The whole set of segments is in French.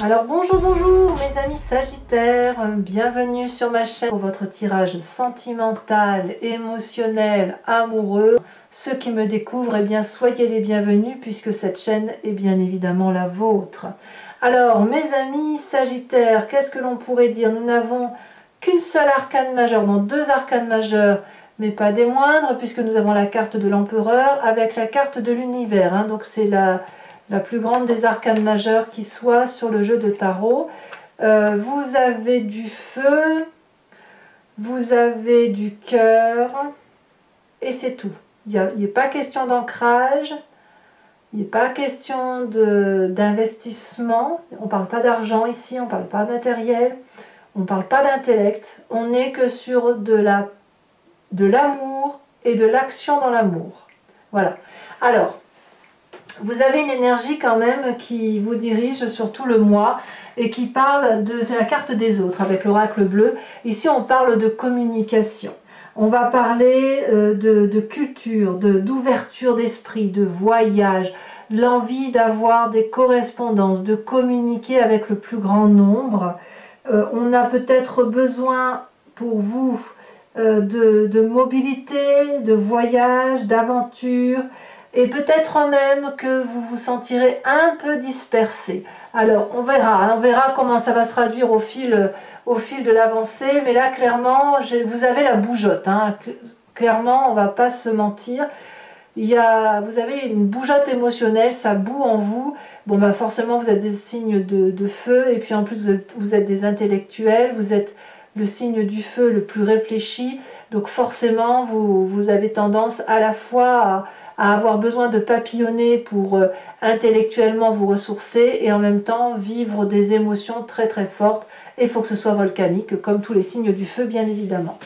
Alors bonjour mes amis Sagittaires, bienvenue sur ma chaîne pour votre tirage sentimental, émotionnel, amoureux. Ceux qui me découvrent, eh bien soyez les bienvenus puisque cette chaîne est bien évidemment la vôtre. Alors mes amis Sagittaires, qu'est-ce que l'on pourrait dire? Nous n'avons qu'une seule arcane majeure, non deux arcanes majeures, mais pas des moindres puisque nous avons la carte de l'empereur avec la carte de l'univers, donc c'est la plus grande des arcanes majeures qui soit sur le jeu de tarot. Vous avez du feu, vous avez du cœur, et c'est tout. Il n'est pas question d'ancrage, il n'est pas question d'investissement, on ne parle pas d'argent ici, on ne parle pas de matériel, on ne parle pas d'intellect, on n'est que sur de l'amour et de l'action dans l'amour. Voilà. Alors, vous avez une énergie quand même qui vous dirige sur tout le mois et qui parle de... C'est la carte des autres avec l'oracle bleu. Ici, on parle de communication. On va parler de culture, d'ouverture d'esprit, de voyage, l'envie d'avoir des correspondances, de communiquer avec le plus grand nombre. On a peut-être besoin pour vous de mobilité, de voyage, d'aventure. Et peut-être même que vous vous sentirez un peu dispersé. Alors on verra comment ça va se traduire au fil de l'avancée. Mais là clairement, vous avez la bougeotte. Clairement, on ne va pas se mentir. Vous avez une bougeotte émotionnelle, ça bout en vous. Bon ben forcément vous êtes des signes de feu. Et puis en plus vous êtes des intellectuels. Vous êtes le signe du feu le plus réfléchi. Donc forcément vous avez tendance à la fois à avoir besoin de papillonner pour intellectuellement vous ressourcer et en même temps vivre des émotions très très fortes. Et il faut que ce soit volcanique, comme tous les signes du feu bien évidemment.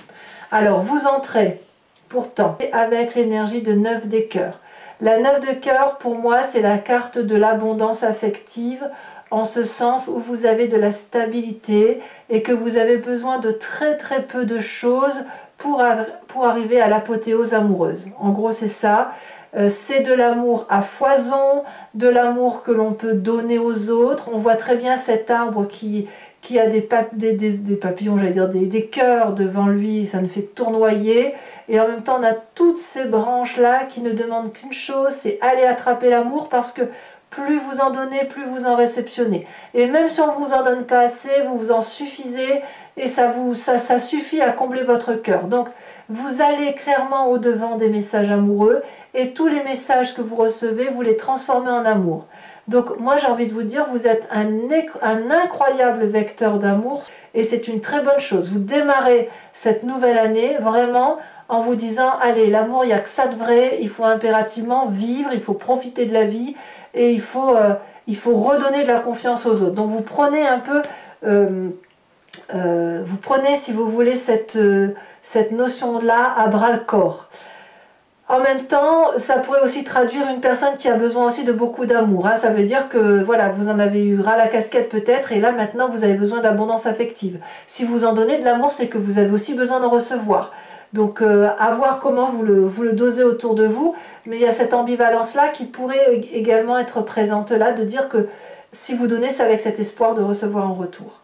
Alors vous entrez pourtant avec l'énergie de 9 des cœurs. La 9 de cœur pour moi c'est la carte de l'abondance affective, en ce sens où vous avez de la stabilité et que vous avez besoin de très très peu de choses pour arriver à l'apothéose amoureuse. En gros c'est ça. C'est de l'amour à foison, de l'amour que l'on peut donner aux autres. On voit très bien cet arbre qui a des papillons, j'allais dire des cœurs devant lui, ça ne fait que tournoyer. Et en même temps, on a toutes ces branches-là qui ne demandent qu'une chose, c'est aller attraper l'amour parce que plus vous en donnez, plus vous en réceptionnez. Et même si on ne vous en donne pas assez, vous vous en suffisez et ça suffit à combler votre cœur. Donc, vous allez clairement au-devant des messages amoureux et tous les messages que vous recevez, vous les transformez en amour. Donc, moi, j'ai envie de vous dire, vous êtes un incroyable vecteur d'amour et c'est une très bonne chose. Vous démarrez cette nouvelle année vraiment en vous disant, allez, l'amour, il n'y a que ça de vrai, il faut impérativement vivre, il faut profiter de la vie et il faut redonner de la confiance aux autres. Donc, vous prenez un peu... vous prenez, si vous voulez, cette notion-là à bras-le-corps. En même temps, ça pourrait aussi traduire une personne qui a besoin aussi de beaucoup d'amour. Ça veut dire que voilà, vous en avez eu ras la casquette peut-être, et là maintenant vous avez besoin d'abondance affective. Si vous en donnez de l'amour, c'est que vous avez aussi besoin d'en recevoir. Donc à voir comment vous le dosez autour de vous, mais il y a cette ambivalence-là qui pourrait également être présente là, de dire que si vous donnez, c'est avec cet espoir de recevoir en retour.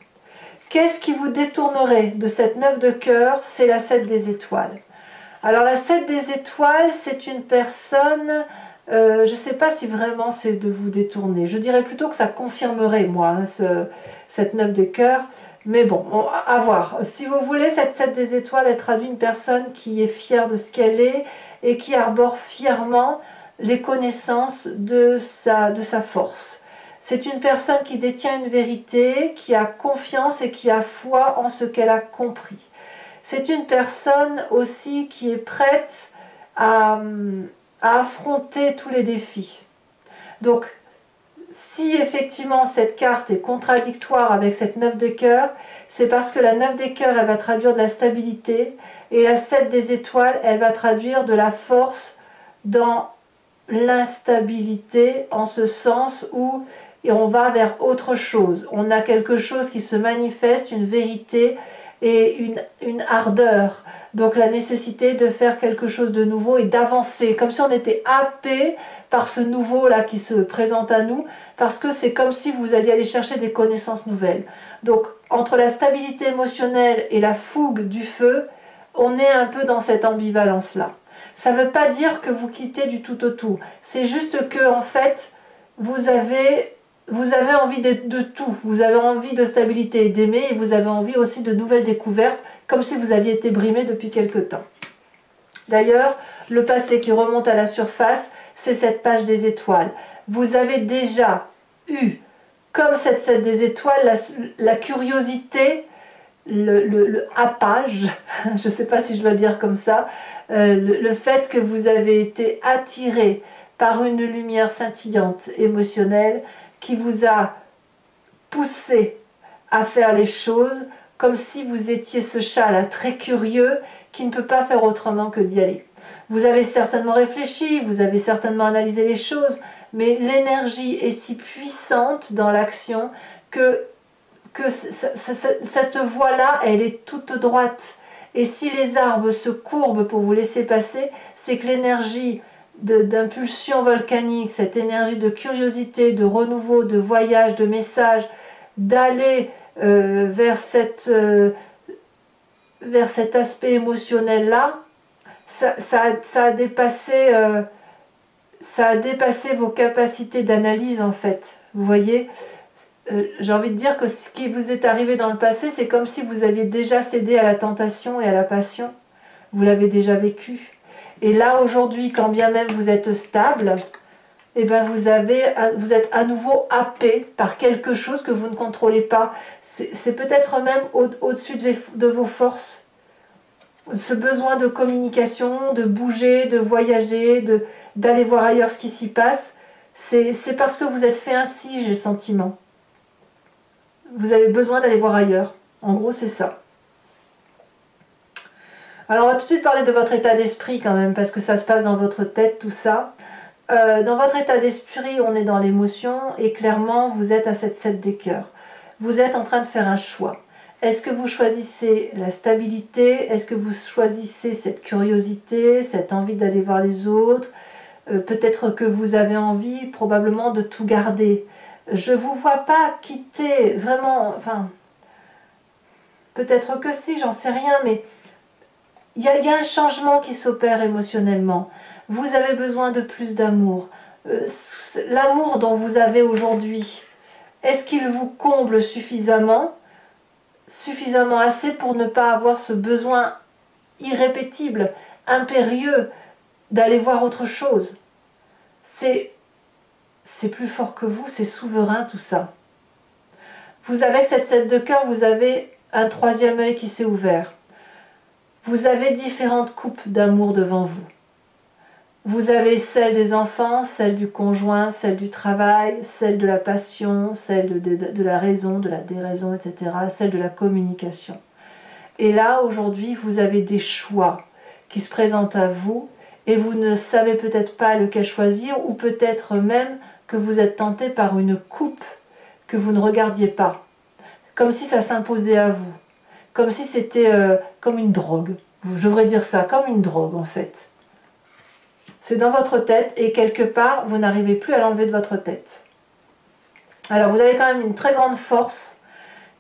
Qu'est-ce qui vous détournerait de cette 9 de cœur? C'est la 7 des étoiles. Alors la 7 des étoiles, c'est une personne, je ne sais pas si vraiment c'est de vous détourner. Je dirais plutôt que ça confirmerait, moi, cette 9 des cœurs. Mais bon, à voir. Si vous voulez, cette 7 des étoiles, elle traduit une personne qui est fière de ce qu'elle est et qui arbore fièrement les connaissances de sa force. C'est une personne qui détient une vérité, qui a confiance et qui a foi en ce qu'elle a compris. C'est une personne aussi qui est prête à affronter tous les défis. Donc, si effectivement cette carte est contradictoire avec cette 9 de cœur, c'est parce que la 9 des cœurs, elle va traduire de la stabilité, et la 7 des étoiles, elle va traduire de la force dans l'instabilité, en ce sens où on va vers autre chose. On a quelque chose qui se manifeste, une vérité, et une ardeur. Donc la nécessité de faire quelque chose de nouveau et d'avancer, comme si on était happé par ce nouveau-là qui se présente à nous, parce que c'est comme si vous alliez aller chercher des connaissances nouvelles. Donc entre la stabilité émotionnelle et la fougue du feu, on est un peu dans cette ambivalence-là. Ça ne veut pas dire que vous quittez du tout au tout, c'est juste que en fait, vous avez envie de tout, vous avez envie de stabilité et d'aimer, et vous avez envie aussi de nouvelles découvertes, comme si vous aviez été brimé depuis quelque temps. D'ailleurs, le passé qui remonte à la surface, c'est cette page des étoiles. Vous avez déjà eu, comme cette des étoiles, la curiosité, le happage, je ne sais pas si je dois le dire comme ça, le fait que vous avez été attiré par une lumière scintillante, émotionnelle, qui vous a poussé à faire les choses comme si vous étiez ce chat-là très curieux qui ne peut pas faire autrement que d'y aller. Vous avez certainement réfléchi, vous avez certainement analysé les choses, mais l'énergie est si puissante dans l'action que cette voie-là, elle est toute droite. Et si les arbres se courbent pour vous laisser passer, c'est que l'énergie d'impulsion volcanique, cette énergie de curiosité, de renouveau, de voyage, de message, d'aller vers cet aspect émotionnel-là, ça a dépassé vos capacités d'analyse en fait. Vous voyez, j'ai envie de dire que ce qui vous est arrivé dans le passé, c'est comme si vous aviez déjà cédé à la tentation et à la passion. Vous l'avez déjà vécu. Et là, aujourd'hui, quand bien même vous êtes stable, eh ben vous êtes à nouveau happé par quelque chose que vous ne contrôlez pas. C'est peut-être même au-dessus de vos forces. Ce besoin de communication, de bouger, de voyager, d'aller voir ailleurs ce qui s'y passe, c'est parce que vous êtes fait ainsi, j'ai le sentiment. Vous avez besoin d'aller voir ailleurs. En gros, c'est ça. Alors, on va tout de suite parler de votre état d'esprit quand même, parce que ça se passe dans votre tête, tout ça. Dans votre état d'esprit, on est dans l'émotion, et clairement, vous êtes à cette 7 des cœurs. Vous êtes en train de faire un choix. Est-ce que vous choisissez la stabilité? Est-ce que vous choisissez cette curiosité, cette envie d'aller voir les autres? Peut-être que vous avez envie, probablement, de tout garder. Je ne vous vois pas quitter, vraiment, enfin, peut-être que si, j'en sais rien, mais il y a un changement qui s'opère émotionnellement. Vous avez besoin de plus d'amour. L'amour dont vous avez aujourd'hui, est-ce qu'il vous comble suffisamment assez pour ne pas avoir ce besoin irrépétible, impérieux, d'aller voir autre chose? C'est plus fort que vous, c'est souverain tout ça. Vous, avec cette 7 de cœur, vous avez un troisième œil qui s'est ouvert. Vous avez différentes coupes d'amour devant vous. Vous avez celle des enfants, celle du conjoint, celle du travail, celle de la passion, celle de la raison, de la déraison, etc., celle de la communication. Et là, aujourd'hui, vous avez des choix qui se présentent à vous et vous ne savez peut-être pas lequel choisir, ou peut-être même que vous êtes tenté par une coupe que vous ne regardiez pas, comme si ça s'imposait à vous, comme si c'était comme une drogue. Je devrais dire ça, comme une drogue en fait. C'est dans votre tête et quelque part, vous n'arrivez plus à l'enlever de votre tête. Alors vous avez quand même une très grande force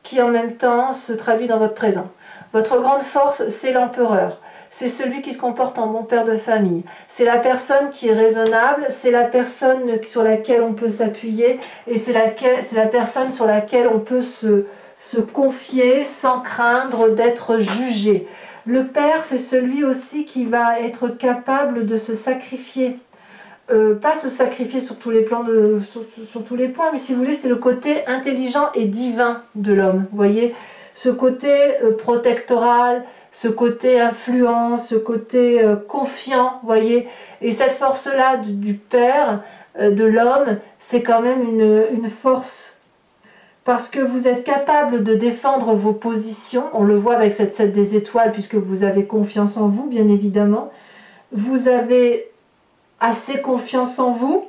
qui en même temps se traduit dans votre présent. Votre grande force, c'est l'empereur. C'est celui qui se comporte en bon père de famille. C'est la personne qui est raisonnable, c'est la personne sur laquelle on peut s'appuyer et c'est la personne sur laquelle on peut se confier sans craindre d'être jugé. Le père, c'est celui aussi qui va être capable de se sacrifier. Pas se sacrifier sur tous les plans, sur tous les points, mais si vous voulez, c'est le côté intelligent et divin de l'homme. Vous voyez, ce côté protectoral, ce côté influent, ce côté confiant, vous voyez. Et cette force-là du père, de l'homme, c'est quand même une force. Parce que vous êtes capable de défendre vos positions, on le voit avec cette 7 des étoiles, puisque vous avez confiance en vous, bien évidemment. Vous avez assez confiance en vous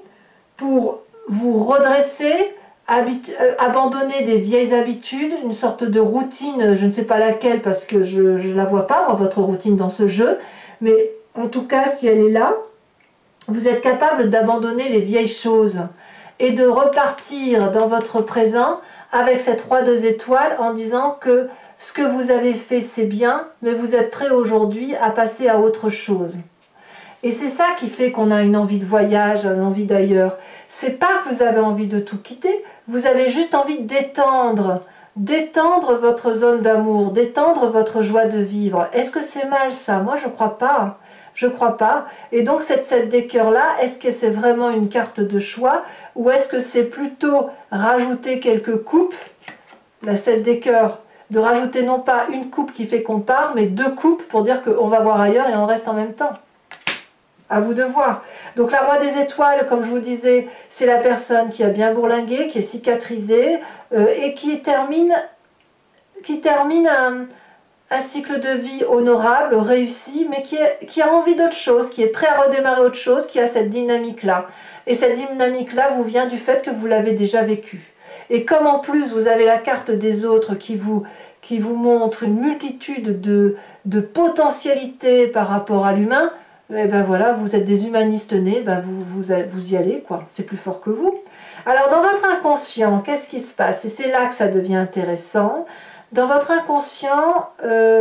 pour vous redresser, abandonner des vieilles habitudes, une sorte de routine, je ne sais pas laquelle parce que je ne la vois pas, moi, votre routine dans ce jeu, mais en tout cas, si elle est là, vous êtes capable d'abandonner les vieilles choses et de repartir dans votre présent avec cette roi 2 étoiles en disant que ce que vous avez fait c'est bien, mais vous êtes prêt aujourd'hui à passer à autre chose. Et c'est ça qui fait qu'on a une envie de voyage, une envie d'ailleurs. C'est pas que vous avez envie de tout quitter, vous avez juste envie d'étendre votre zone d'amour, d'étendre votre joie de vivre. Est-ce que c'est mal ça? Moi je crois pas. Je crois pas. Et donc cette 7 des cœurs là, est-ce que c'est vraiment une carte de choix ou est-ce que c'est plutôt rajouter quelques coupes, la 7 des cœurs, de rajouter non pas une coupe qui fait qu'on part, mais 2 coupes pour dire qu'on va voir ailleurs et on reste en même temps. À vous de voir. Donc la roi des étoiles, comme je vous disais, c'est la personne qui a bien bourlingué, qui est cicatrisée et qui termine un cycle de vie honorable, réussi, mais qui a envie d'autre chose, qui est prêt à redémarrer autre chose, qui a cette dynamique-là. Et cette dynamique-là vous vient du fait que vous l'avez déjà vécue. Et comme en plus vous avez la carte des autres qui vous montre une multitude de potentialités par rapport à l'humain, et ben voilà, vous êtes des humanistes nés, ben vous y allez, quoi. C'est plus fort que vous. Alors dans votre inconscient, qu'est-ce qui se passe? Et c'est là que ça devient intéressant. Dans votre inconscient,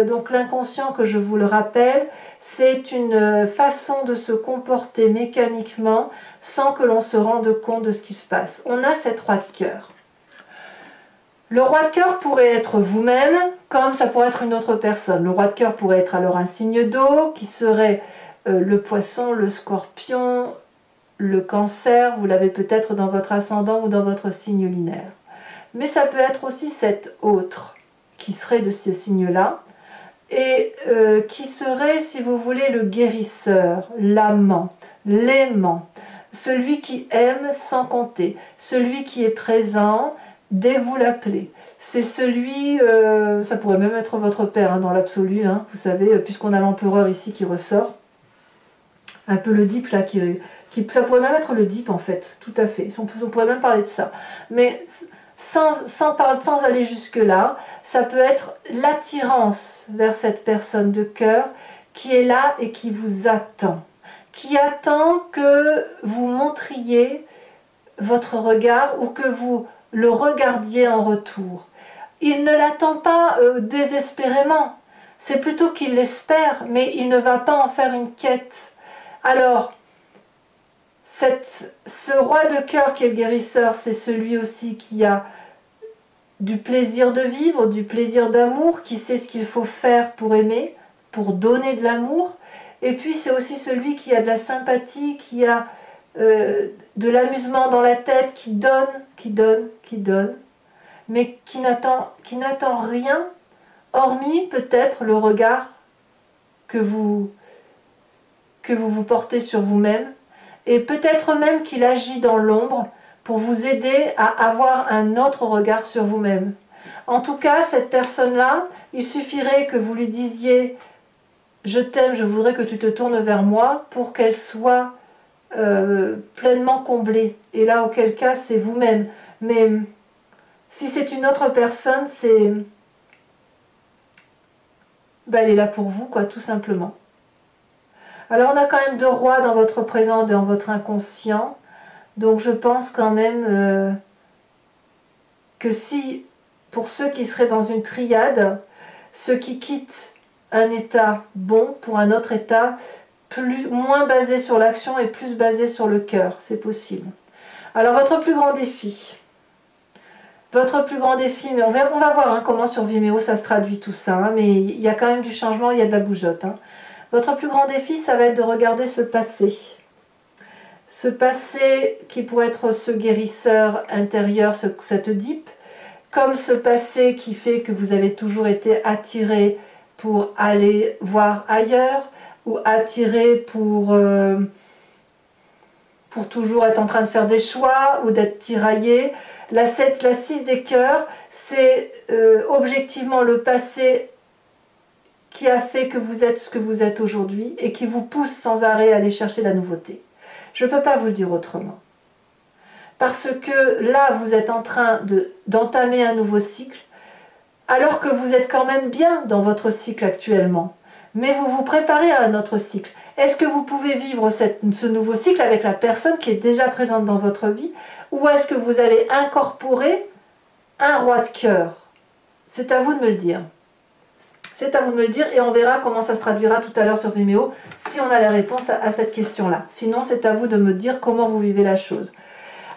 donc l'inconscient que je vous le rappelle, c'est une façon de se comporter mécaniquement sans que l'on se rende compte de ce qui se passe. On a cette roi de cœur. Le roi de cœur pourrait être vous-même, comme ça pourrait être une autre personne. Le roi de cœur pourrait être alors un signe d'eau, qui serait le poisson, le scorpion, le cancer, vous l'avez peut-être dans votre ascendant ou dans votre signe lunaire. Mais ça peut être aussi cet autre, qui serait de ces signes-là, et qui serait, si vous voulez, le guérisseur, l'amant, l'aimant, celui qui aime sans compter, celui qui est présent dès que vous l'appelez. C'est celui, ça pourrait même être votre père dans l'absolu, vous savez, puisqu'on a l'empereur ici qui ressort, un peu le Deep là, ça pourrait même être le Deep en fait, tout à fait, on pourrait même parler de ça. Mais sans aller jusque-là, ça peut être l'attirance vers cette personne de cœur qui est là et qui vous attend. Qui attend que vous montriez votre regard ou que vous le regardiez en retour. Il ne l'attend pas désespérément, c'est plutôt qu'il l'espère, mais il ne va pas en faire une quête. Alors, ce roi de cœur qui est le guérisseur, c'est celui aussi qui a du plaisir de vivre, du plaisir d'amour, qui sait ce qu'il faut faire pour aimer, pour donner de l'amour. Et puis c'est aussi celui qui a de la sympathie, qui a de l'amusement dans la tête, qui donne, mais qui n'attend rien, hormis peut-être le regard que vous portez sur vous-même, et peut-être même qu'il agit dans l'ombre pour vous aider à avoir un autre regard sur vous-même. En tout cas, cette personne-là, il suffirait que vous lui disiez « Je t'aime, je voudrais que tu te tournes vers moi » pour qu'elle soit pleinement comblée. Et là, auquel cas, c'est vous-même. Mais si c'est une autre personne, elle est là pour vous, quoi, tout simplement. Alors, on a quand même 2 rois dans votre présent et dans votre inconscient. Donc, je pense quand même que si, pour ceux qui seraient dans une triade, ceux qui quittent un état bon pour un autre état, moins basé sur l'action et plus basé sur le cœur, c'est possible. Alors, votre plus grand défi, mais on va voir comment sur Vimeo ça se traduit tout ça, mais il y a quand même du changement, il y a de la bougeotte. Votre plus grand défi, ça va être de regarder ce passé. Ce passé qui pourrait être ce guérisseur intérieur, cette Deep, comme ce passé qui fait que vous avez toujours été attiré pour aller voir ailleurs, ou attiré pour toujours être en train de faire des choix, ou d'être tiraillé. La 6 des cœurs, c'est objectivement le passé qui a fait que vous êtes ce que vous êtes aujourd'hui et qui vous pousse sans arrêt à aller chercher la nouveauté. Je ne peux pas vous le dire autrement. parce que là, vous êtes en train d'entamer un nouveau cycle, alors que vous êtes quand même bien dans votre cycle actuellement. Mais vous vous préparez à un autre cycle. Est-ce que vous pouvez vivre ce nouveau cycle avec la personne qui est déjà présente dans votre vie, ou est-ce que vous allez incorporer un roi de cœur? C'est à vous de me le dire. C'est à vous de me le dire et on verra comment ça se traduira tout à l'heure sur Vimeo si on a la réponse à cette question-là. Sinon, c'est à vous de me dire comment vous vivez la chose.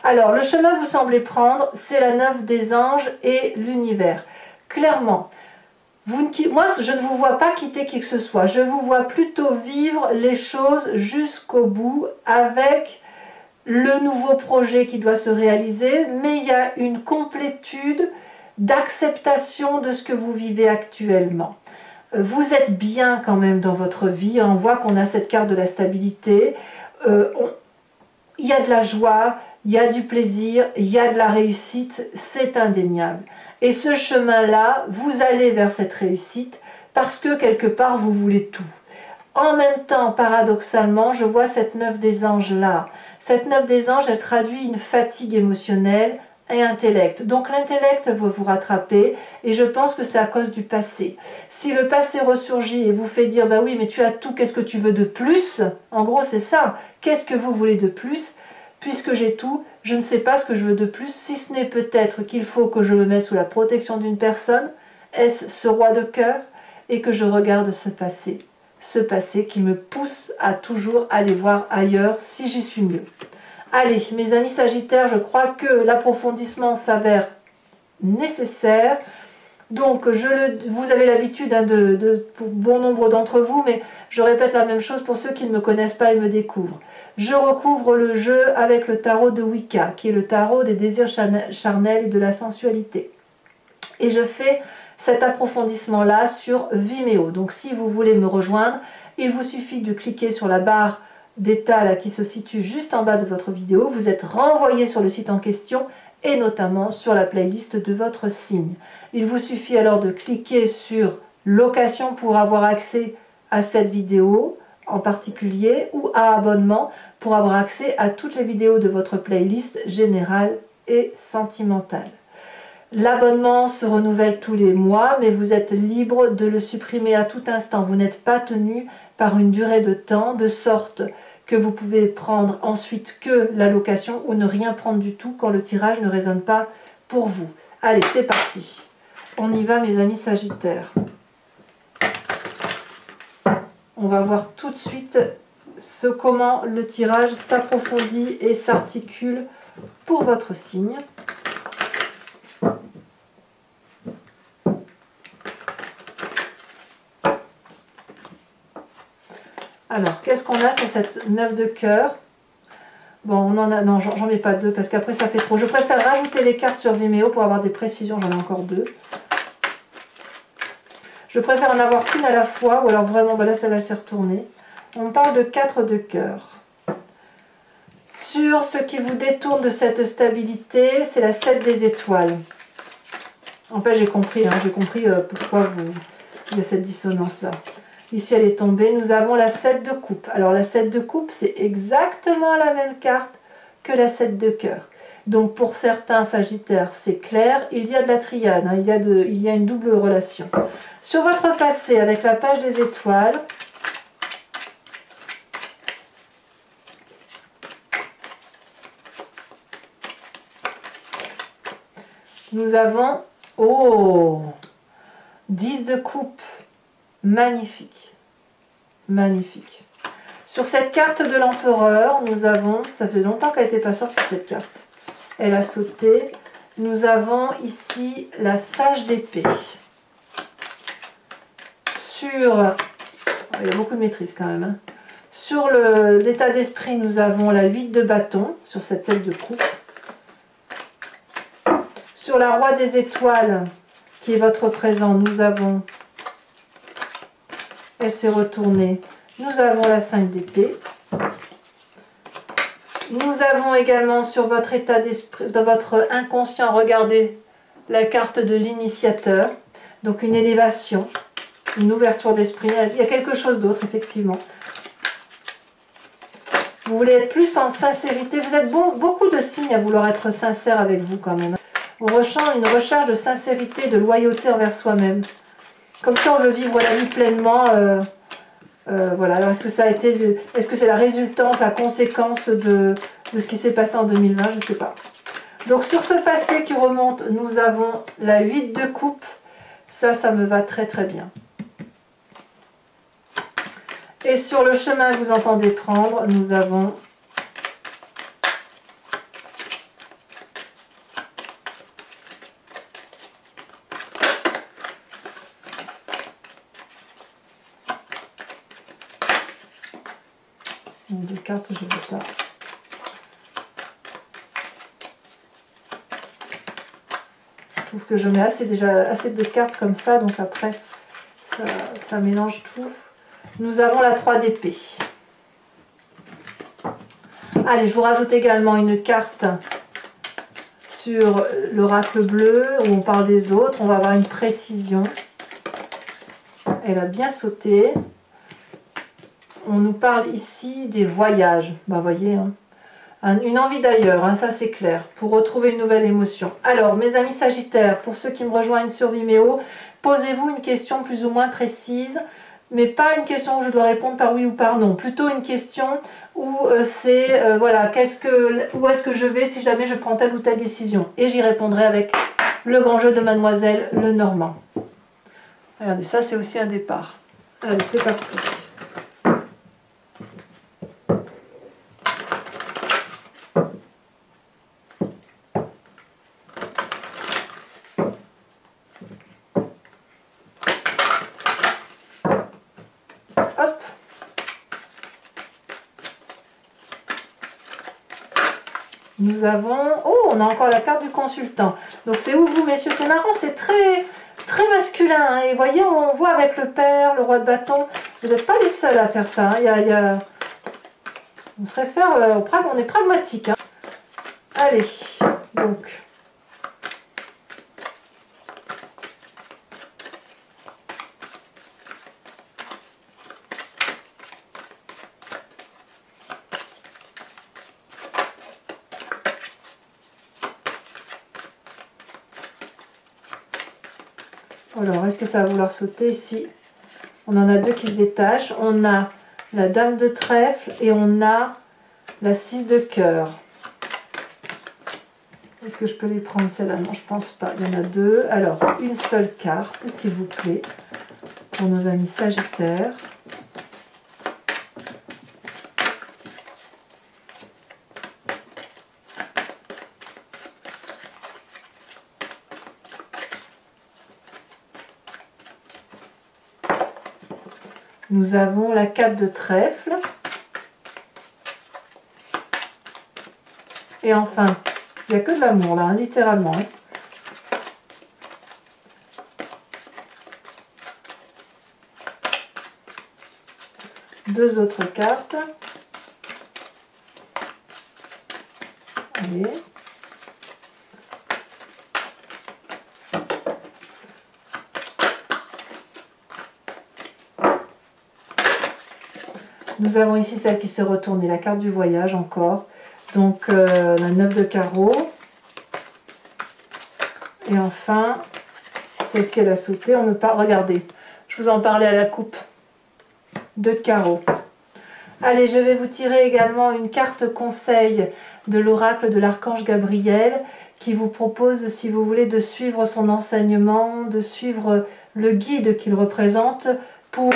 Alors, le chemin que vous semblez prendre, c'est la 9 des anges et l'univers. Clairement, moi, je ne vous vois pas quitter qui que ce soit. Je vous vois plutôt vivre les choses jusqu'au bout avec le nouveau projet qui doit se réaliser, mais il y a une complétude d'acceptation de ce que vous vivez actuellement. Vous êtes bien quand même dans votre vie, on voit qu'on a cette carte de la stabilité, il y a de la joie, il y a du plaisir, il y a de la réussite, c'est indéniable. Et ce chemin-là, vous allez vers cette réussite parce que quelque part vous voulez tout. En même temps, paradoxalement, je vois cette 9 des anges là. Cette 9 des anges, elle traduit une fatigue émotionnelle et intellect. Donc l'intellect va vous rattraper et je pense que c'est à cause du passé. Si le passé ressurgit et vous fait dire bah oui mais tu as tout, qu'est-ce que tu veux de plus? En gros c'est ça, qu'est-ce que vous voulez de plus? Puisque j'ai tout, je ne sais pas ce que je veux de plus, si ce n'est peut-être qu'il faut que je me mette sous la protection d'une personne, est-ce ce roi de cœur, et que je regarde ce passé qui me pousse à toujours aller voir ailleurs si j'y suis mieux. Allez, mes amis Sagittaires, je crois que l'approfondissement s'avère nécessaire. Donc, vous avez l'habitude pour bon nombre d'entre vous, mais je répète la même chose pour ceux qui ne me connaissent pas et me découvrent. Je recouvre le jeu avec le tarot de Wicca, qui est le tarot des désirs charnels et de la sensualité. Et je fais cet approfondissement-là sur Vimeo. Donc, si vous voulez me rejoindre, il vous suffit de cliquer sur la barre d'état qui se situe juste en bas de votre vidéo. Vous êtes renvoyé sur le site en question et notamment sur la playlist de votre signe. Il vous suffit alors de cliquer sur location pour avoir accès à cette vidéo en particulier ou à abonnement pour avoir accès à toutes les vidéos de votre playlist générale et sentimentale. L'abonnement se renouvelle tous les mois, mais vous êtes libre de le supprimer à tout instant. Vous n'êtes pas tenu par une durée de temps, de sorte que vous pouvez prendre ensuite que la location ou ne rien prendre du tout quand le tirage ne résonne pas pour vous. Allez, c'est parti. On y va, mes amis Sagittaires. On va voir tout de suite comment le tirage s'approfondit et s'articule pour votre signe. Alors, qu'est-ce qu'on a sur cette 9 de cœur? Bon, on en a... Non, j'en mets pas deux parce qu'après ça fait trop. Je préfère rajouter les cartes sur Vimeo pour avoir des précisions. J'en ai encore deux. Je préfère en avoir qu'une à la fois ou alors vraiment, ben là, ça va se retourner. On parle de 4 de cœur. Sur ce qui vous détourne de cette stabilité, c'est la 7 des étoiles. En fait, j'ai compris pourquoi il y a cette dissonance-là. Ici, elle est tombée. Nous avons la 7 de coupe. Alors, la 7 de coupe, c'est exactement la même carte que la 7 de cœur. Donc, pour certains Sagittaires, c'est clair. Il y a de la triade. Hein, il y a une double relation. Sur votre passé, avec la page des étoiles, nous avons... Oh 10 de coupe. Magnifique, magnifique. Sur cette carte de l'empereur, nous avons, ça fait longtemps qu'elle n'était pas sortie cette carte, elle a sauté, nous avons ici la sage d'épée. Sur, il y a beaucoup de maîtrise quand même, hein. Sur l'état d'esprit, nous avons la 8 de bâton, sur cette 7 de coupe. Sur la roi des étoiles, qui est votre présent, nous avons... Elle s'est retournée. Nous avons la 5 d'épée. Nous avons également sur votre état d'esprit, dans votre inconscient, regardez la carte de l'initiateur. Donc une élévation, une ouverture d'esprit. Il y a quelque chose d'autre, effectivement. Vous voulez être plus en sincérité. Vous êtes beaucoup de signes à vouloir être sincère avec vous quand même. On ressent une recherche de sincérité, de loyauté envers soi-même. Comme ça, on veut vivre la vie pleinement. Voilà. Alors, est-ce que ça a été, est-ce que c'est la résultante, la conséquence de ce qui s'est passé en 2020? Je ne sais pas. Donc, sur ce passé qui remonte, nous avons la 8 de coupe. Ça me va très très bien. Et sur le chemin que vous entendez prendre, nous avons deux cartes, je ne veux pas. Je trouve que je mets déjà assez de cartes comme ça, donc après ça mélange tout. Nous avons la 3 d'épée. Allez, je vous rajoute également une carte sur l'oracle bleu où on parle des autres. On va avoir une précision. Elle a bien sauté. On nous parle ici des voyages. Vous voyez, hein. Une envie d'ailleurs, hein, ça c'est clair, pour retrouver une nouvelle émotion. Alors, mes amis Sagittaires, pour ceux qui me rejoignent sur Vimeo, posez-vous une question plus ou moins précise, mais pas une question où je dois répondre par oui ou par non. Plutôt une question où c'est, voilà, où est-ce que je vais si jamais je prends telle ou telle décision. Et j'y répondrai avec le grand jeu de Mademoiselle Lenormand. Regardez, ça c'est aussi un départ. Allez, c'est parti. Hop. Nous avons... Oh, on a encore la carte du consultant. Donc c'est où vous, messieurs? C'est marrant, c'est très masculin. Hein. Et vous voyez, on voit avec le père, le roi de bâton. Vous n'êtes pas les seuls à faire ça. Hein. On se réfère... on est pragmatique. Hein. Allez, donc... Alors, est-ce que ça va vouloir sauter ici? On en a deux qui se détachent. On a la dame de trèfle et on a la 6 de cœur. Est-ce que je peux les prendre celle-là? Non, je pense pas. Il y en a deux. Alors, une seule carte, s'il vous plaît, pour nos amis Sagittaires. Nous avons la 4 de trèfle. Et enfin, il n'y a que de l'amour là, hein, littéralement. Hein. Deux autres cartes. Allez. Nous avons ici celle qui s'est retournée, la carte du voyage encore. Donc la 9 de carreau. Et enfin, celle-ci elle a sauté. On me parle, regardez, je vous en parlais à la coupe. 2 de carreau. Allez, je vais vous tirer également une carte conseil de l'oracle de l'archange Gabriel qui vous propose, si vous voulez, de suivre son enseignement, de suivre le guide qu'il représente pour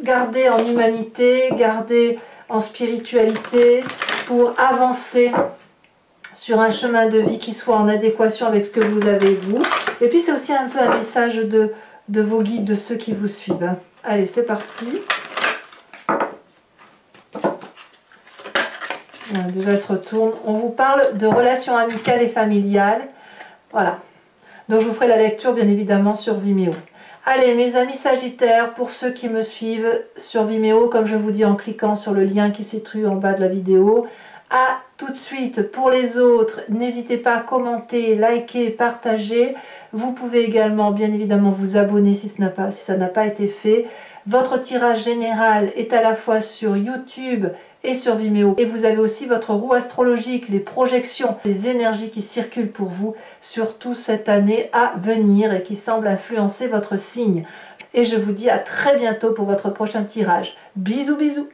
garder en humanité, garder en spiritualité, pour avancer sur un chemin de vie qui soit en adéquation avec ce que vous avez vous. Et puis c'est aussi un peu un message de vos guides, de ceux qui vous suivent. Allez, c'est parti. Voilà, déjà, elle se retourne. On vous parle de relations amicales et familiales. Voilà. Donc, je vous ferai la lecture, bien évidemment, sur Vimeo. Allez, mes amis Sagittaires, pour ceux qui me suivent sur Vimeo, comme je vous dis en cliquant sur le lien qui se trouve en bas de la vidéo, à tout de suite. Pour les autres, n'hésitez pas à commenter, liker, partager. Vous pouvez également, bien évidemment, vous abonner si ça n'a pas été fait. Votre tirage général est à la fois sur YouTube et sur Vimeo. Et vous avez aussi votre roue astrologique, les projections, les énergies qui circulent pour vous, surtout cette année à venir et qui semblent influencer votre signe. Et je vous dis à très bientôt pour votre prochain tirage. Bisous bisous.